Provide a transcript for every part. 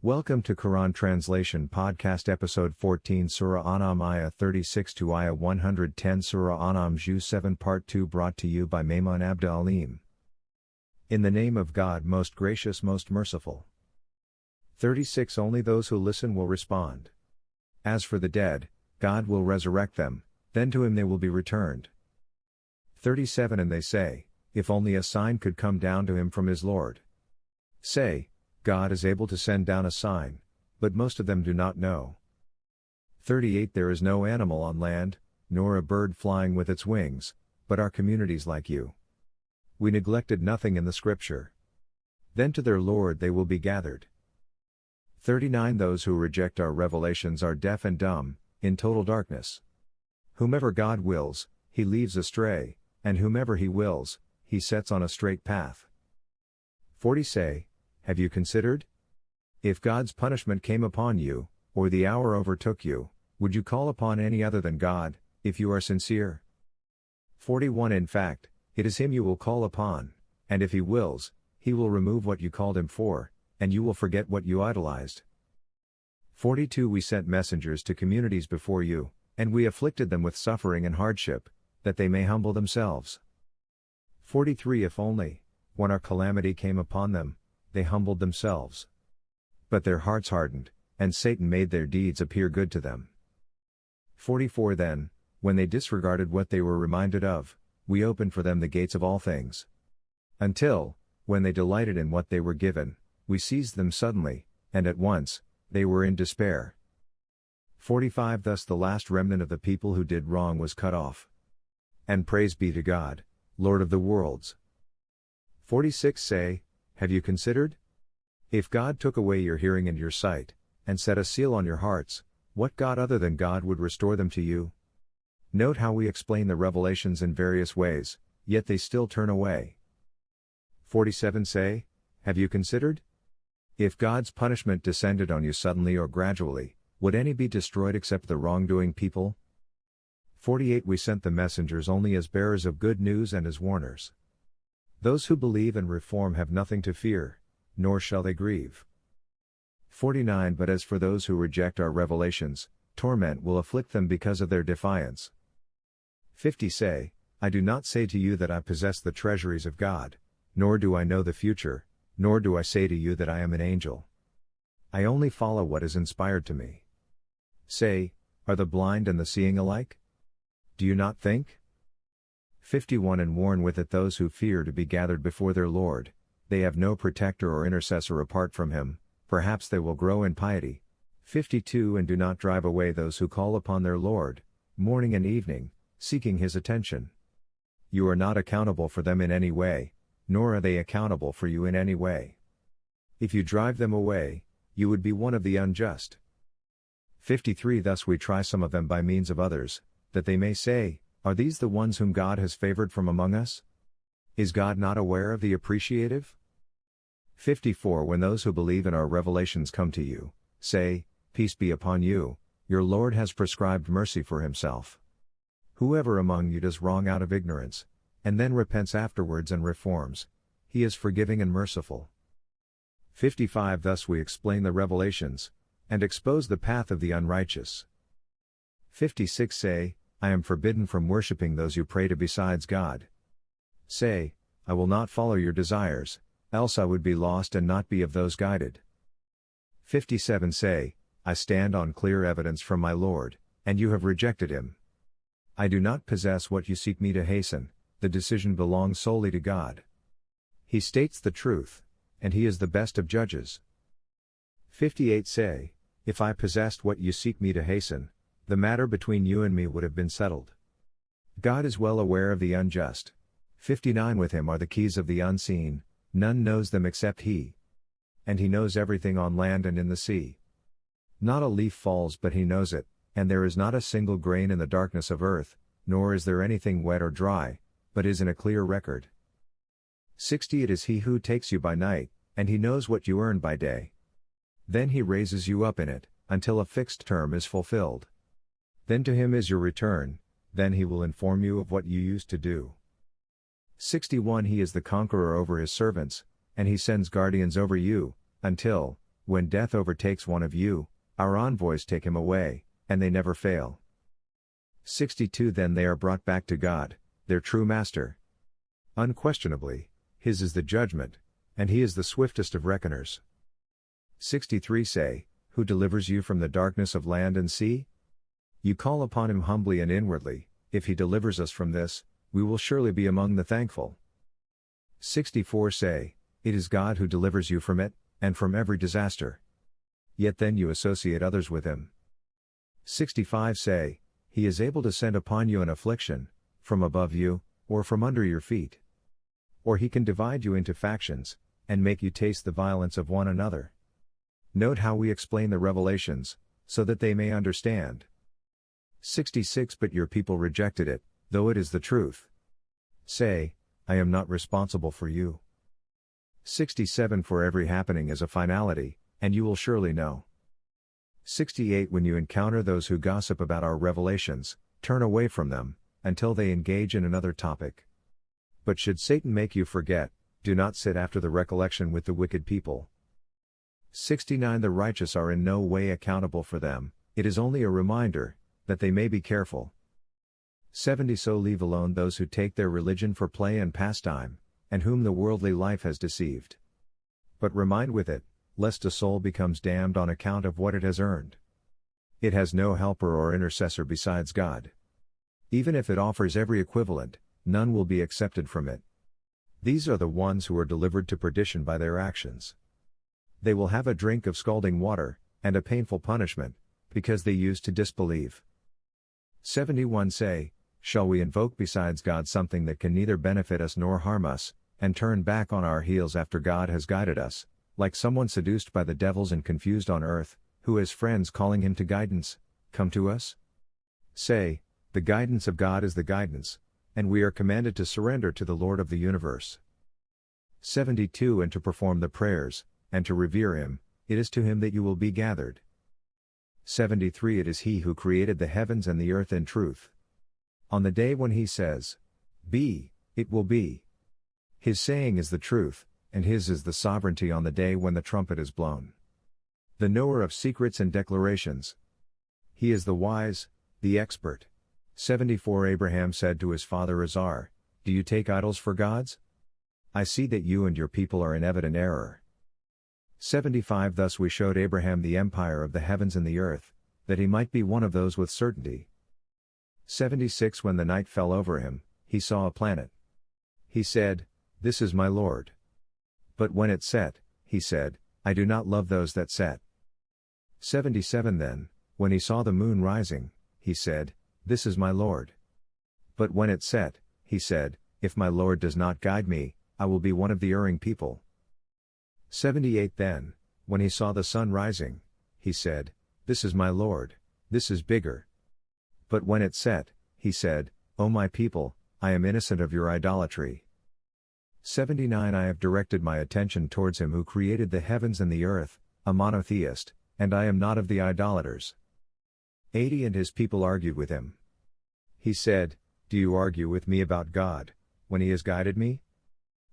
Welcome to Quran Translation Podcast Episode 14 Sura Anam Ayah 36 to Ayah 110 Sura Anam Juz 7 Part 2 brought to you by Maimun Abda Alim. In the name of God most gracious most merciful. 36 Only those who listen will respond. As for the dead, God will resurrect them, then to him they will be returned. 37 And they say, if only a sign could come down to him from his Lord. Say, God is able to send down a sign, but most of them do not know. 38 There is no animal on land, nor a bird flying with its wings, but are communities like you. We neglected nothing in the scripture. Then to their Lord they will be gathered. 39 Those who reject our revelations are deaf and dumb, in total darkness. Whomever God wills, he leaves astray, and whomever he wills, he sets on a straight path. 40 Say, have you considered? If God's punishment came upon you, or the hour overtook you, would you call upon any other than God, if you are sincere? 41 In fact, it is him you will call upon, and if he wills, he will remove what you called him for, and you will forget what you idolized. 42 We sent messengers to communities before you, and we afflicted them with suffering and hardship, that they may humble themselves. 43 If only, when our calamity came upon them, they humbled themselves. But their hearts hardened, and Satan made their deeds appear good to them. 44 Then, when they disregarded what they were reminded of, we opened for them the gates of all things. Until, when they delighted in what they were given, we seized them suddenly, and at once, they were in despair. 45 Thus the last remnant of the people who did wrong was cut off. And praise be to God, Lord of the worlds. 46 Say, have you considered? If God took away your hearing and your sight, and set a seal on your hearts, what God other than God would restore them to you? Note how we explain the revelations in various ways, yet they still turn away. 47 Say, have you considered? If God's punishment descended on you suddenly or gradually, would any be destroyed except the wrongdoing people? 48 We sent the messengers only as bearers of good news and as warners. Those who believe and reform have nothing to fear, nor shall they grieve. 49 But as for those who reject our revelations, torment will afflict them because of their defiance. 50 Say, I do not say to you that I possess the treasuries of God, nor do I know the future, nor do I say to you that I am an angel. I only follow what is inspired to me. Say, are the blind and the seeing alike? Do you not think? 51 And warn with it those who fear to be gathered before their Lord, they have no protector or intercessor apart from him, perhaps they will grow in piety. 52 And do not drive away those who call upon their Lord, morning and evening, seeking his attention. You are not accountable for them in any way, nor are they accountable for you in any way. If you drive them away, you would be one of the unjust. 53 Thus we try some of them by means of others, that they may say, are these the ones whom God has favored from among us? Is God not aware of the appreciative? 54 When those who believe in our revelations come to you, say, peace be upon you, your Lord has prescribed mercy for himself. Whoever among you does wrong out of ignorance, and then repents afterwards and reforms, he is forgiving and merciful. 55 Thus we explain the revelations, and expose the path of the unrighteous. 56 Say, I am forbidden from worshipping those you pray to besides God. Say, I will not follow your desires, else I would be lost and not be of those guided. 57 Say, I stand on clear evidence from my Lord, and you have rejected him. I do not possess what you seek me to hasten, the decision belongs solely to God. He states the truth, and he is the best of judges. 58 Say, if I possessed what you seek me to hasten, the matter between you and me would have been settled. God is well aware of the unjust. 59 With him are the keys of the unseen, none knows them except he. And he knows everything on land and in the sea. Not a leaf falls but he knows it, and there is not a single grain in the darkness of earth, nor is there anything wet or dry, but is in a clear record. 60 It is he who takes you by night, and he knows what you earn by day. Then he raises you up in it, until a fixed term is fulfilled. Then to him is your return, then he will inform you of what you used to do. 61 He is the conqueror over his servants, and he sends guardians over you, until, When death overtakes one of you, our envoys take him away, and they never fail. 62 Then they are brought back to God, their true master. Unquestionably, his is the judgment, and he is the swiftest of reckoners. 63 Say, who delivers you from the darkness of land and sea? You call upon him humbly and inwardly. If he delivers us from this, we will surely be among the thankful. 64 Say, it is God who delivers you from it, and from every disaster. Yet then you associate others with him. 65 Say, he is able to send upon you an affliction, from above you, or from under your feet. Or he can divide you into factions, and make you taste the violence of one another. Note how we explain the revelations, so that they may understand. 66 But your people rejected it, though it is the truth. Say, I am not responsible for you. 67 For every happening is a finality, and you will surely know. 68 When you encounter those who gossip about our revelations, turn away from them, until they engage in another topic. But should Satan make you forget, do not sit after the recollection with the wicked people. 69 The righteous are in no way accountable for them, it is only a reminder, that they may be careful. 70 So leave alone those who take their religion for play and pastime, and whom the worldly life has deceived. But remind with it, lest a soul becomes damned on account of what it has earned. It has no helper or intercessor besides God. Even if it offers every equivalent, none will be accepted from it. These are the ones who are delivered to perdition by their actions. They will have a drink of scalding water, and a painful punishment, because they used to disbelieve. 71 Say, shall we invoke besides God something that can neither benefit us nor harm us, and turn back on our heels after God has guided us, like someone seduced by the devils and confused on earth, who has friends calling him to guidance, come to us? Say, the guidance of God is the guidance, and we are commanded to surrender to the Lord of the universe. 72 And to perform the prayers, and to revere him, it is to him that you will be gathered. 73 It is he who created the heavens and the earth in truth. On the day when he says, be, it will be. His saying is the truth, and his is the sovereignty on the day when the trumpet is blown. The knower of secrets and declarations. He is the wise, the expert. 74 Abraham said to his father Azar, do you take idols for gods? I see that you and your people are in evident error. 75 Thus we showed Abraham the empire of the heavens and the earth, that he might be one of those with certainty. 76 When the night fell over him, he saw a planet. He said, this is my Lord. But when it set, he said, I do not love those that set. 77 Then, when he saw the moon rising, he said, this is my Lord. But when it set, he said, if my Lord does not guide me, I will be one of the erring people. 78 Then, when he saw the sun rising, he said, this is my Lord, this is bigger. But when it set, he said, O my people, I am innocent of your idolatry. 79 I have directed my attention towards him who created the heavens and the earth, a monotheist, and I am not of the idolaters. 80 And his people argued with him. He said, do you argue with me about God, when he has guided me?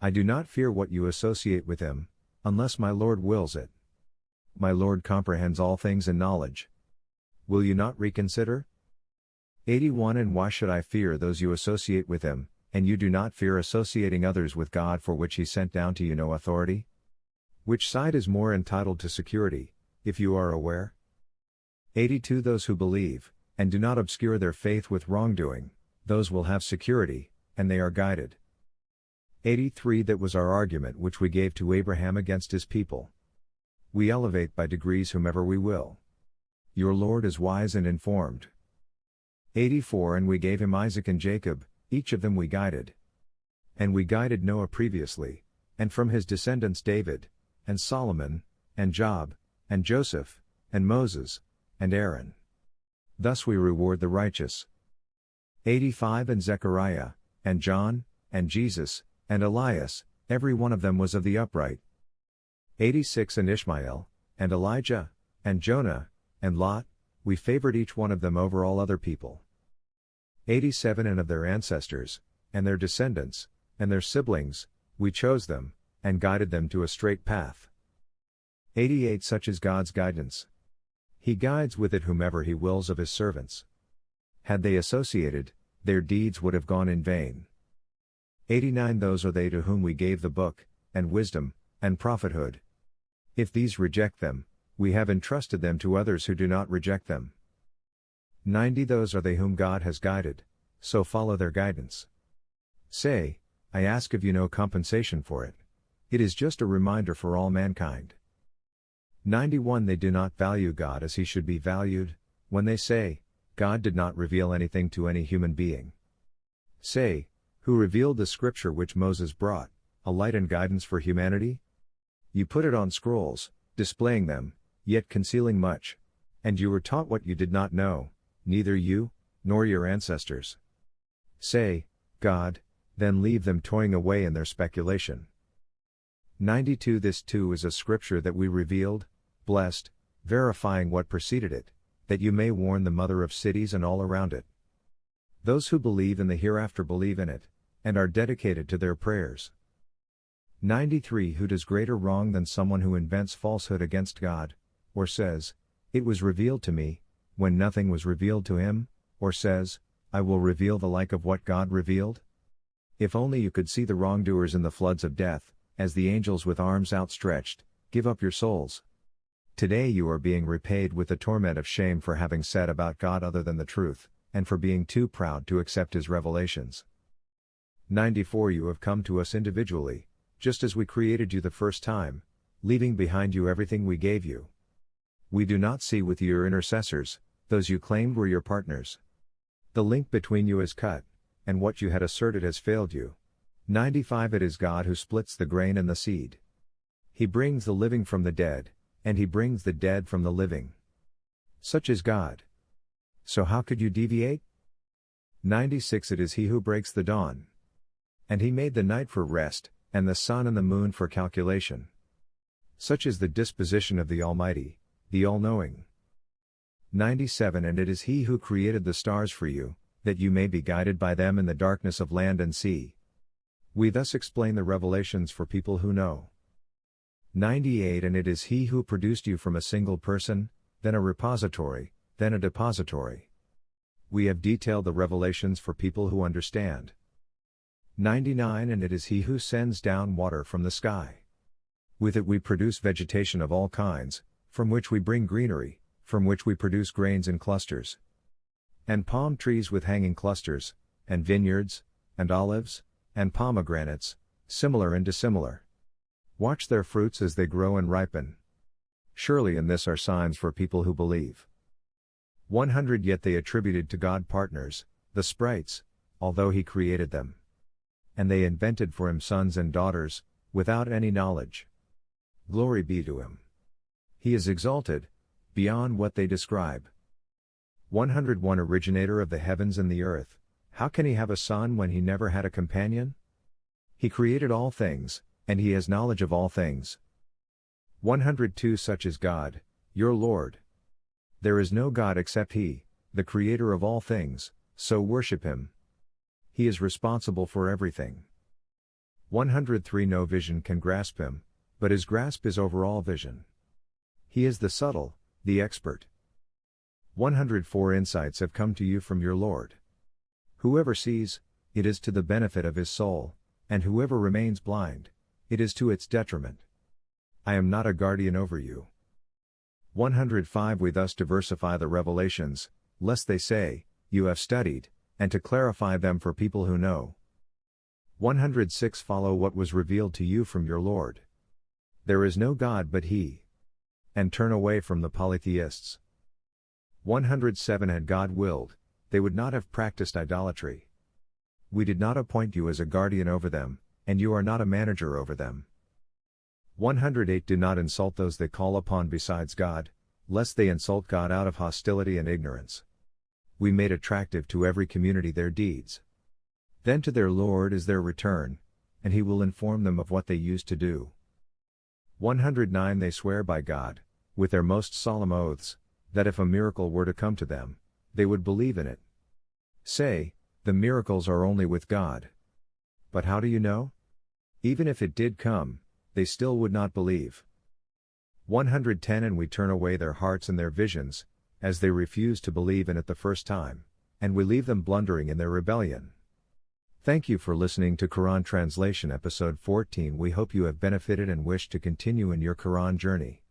I do not fear what you associate with him, unless my Lord wills it. My Lord comprehends all things in knowledge. Will you not reconsider? 81 And why should I fear those you associate with him, and you do not fear associating others with God for which he sent down to you no authority? Which side is more entitled to security, if you are aware? 82 Those who believe, and do not obscure their faith with wrongdoing, those will have security, and they are guided. 83 That was our argument which we gave to Abraham against his people. We elevate by degrees whomever we will. Your Lord is wise and informed. 84 And we gave him Isaac and Jacob, each of them we guided. And we guided Noah previously, and from his descendants David, and Solomon, and Job, and Joseph, and Moses, and Aaron. Thus we reward the righteous. 85 And Zechariah, and John, and Jesus, and Elias, every one of them was of the upright. 86 And Ishmael, and Elijah, and Jonah, and Lot, we favored each one of them over all other people. 87 And of their ancestors, and their descendants, and their siblings, we chose them, and guided them to a straight path. 88 Such is God's guidance. He guides with it whomever he wills of his servants. Had they associated, their deeds would have gone in vain. 89 Those are they to whom we gave the book, and wisdom, and prophethood. If these reject them, we have entrusted them to others who do not reject them. 90 Those are they whom God has guided, so follow their guidance. Say, I ask of you no compensation for it. It is just a reminder for all mankind. 91 They do not value God as he should be valued, when they say, God did not reveal anything to any human being. Say, who revealed the scripture which Moses brought, a light and guidance for humanity? You put it on scrolls, displaying them, yet concealing much. And you were taught what you did not know, neither you, nor your ancestors. Say, God, then leave them toying away in their speculation. 92 This too is a scripture that we revealed, blessed, verifying what preceded it, that you may warn the mother of cities and all around it. Those who believe in the hereafter believe in it, and are dedicated to their prayers. 93 Who does greater wrong than someone who invents falsehood against God, or says, it was revealed to me, when nothing was revealed to him, or says, I will reveal the like of what God revealed? If only you could see the wrongdoers in the floods of death, as the angels with arms outstretched, give up your souls. Today you are being repaid with the torment of shame for having said about God other than the truth, and for being too proud to accept his revelations. 94 You have come to us individually, just as we created you the first time, leaving behind you everything we gave you. We do not see with your intercessors, those you claimed were your partners. The link between you is cut, and what you had asserted has failed you. 95 It is God who splits the grain and the seed. He brings the living from the dead, and he brings the dead from the living. Such is God. So how could you deviate? 96 It is he who breaks the dawn. And he made the night for rest, and the sun and the moon for calculation. Such is the disposition of the Almighty, the All-Knowing. 97 And it is he who created the stars for you, that you may be guided by them in the darkness of land and sea. We thus explain the revelations for people who know. 98 And it is he who produced you from a single person, then a repository, then a depository. We have detailed the revelations for people who understand. 99 And it is he who sends down water from the sky. With it we produce vegetation of all kinds, from which we bring greenery, from which we produce grains in clusters. And palm trees with hanging clusters, and vineyards, and olives, and pomegranates, similar and dissimilar. Watch their fruits as they grow and ripen. Surely in this are signs for people who believe. 100 Yet they attributed to God partners, the sprites, although he created them. And they invented for him sons and daughters, without any knowledge. Glory be to him. He is exalted, beyond what they describe. 101 Originator of the heavens and the earth, how can he have a son when he never had a companion? He created all things, and he has knowledge of all things. 102 Such is God, your Lord. There is no God except he, the creator of all things, so worship him. He is responsible for everything. 103 No vision can grasp him, but his grasp is over all vision. He is the subtle, the expert. 104 Insights have come to you from your Lord. Whoever sees, it is to the benefit of his soul, and whoever remains blind, it is to its detriment. I am not a guardian over you. 105 We thus diversify the revelations, lest they say, you have studied, and to clarify them for people who know. 106 Follow what was revealed to you from your Lord. There is no God but he. And turn away from the polytheists. 107 Had God willed, they would not have practiced idolatry. We did not appoint you as a guardian over them, and you are not a manager over them. 108 Do not insult those they call upon besides God, lest they insult God out of hostility and ignorance. We made attractive to every community their deeds. Then to their Lord is their return, and he will inform them of what they used to do. 109 They swear by God, with their most solemn oaths, that if a miracle were to come to them, they would believe in it. Say, the miracles are only with God. But how do you know? Even if it did come, they still would not believe. 110 And we turn away their hearts and their visions, as they refuse to believe in it the first time, and we leave them blundering in their rebellion. Thank you for listening to Quran Translation Episode 14. We hope you have benefited and wish to continue in your Quran journey.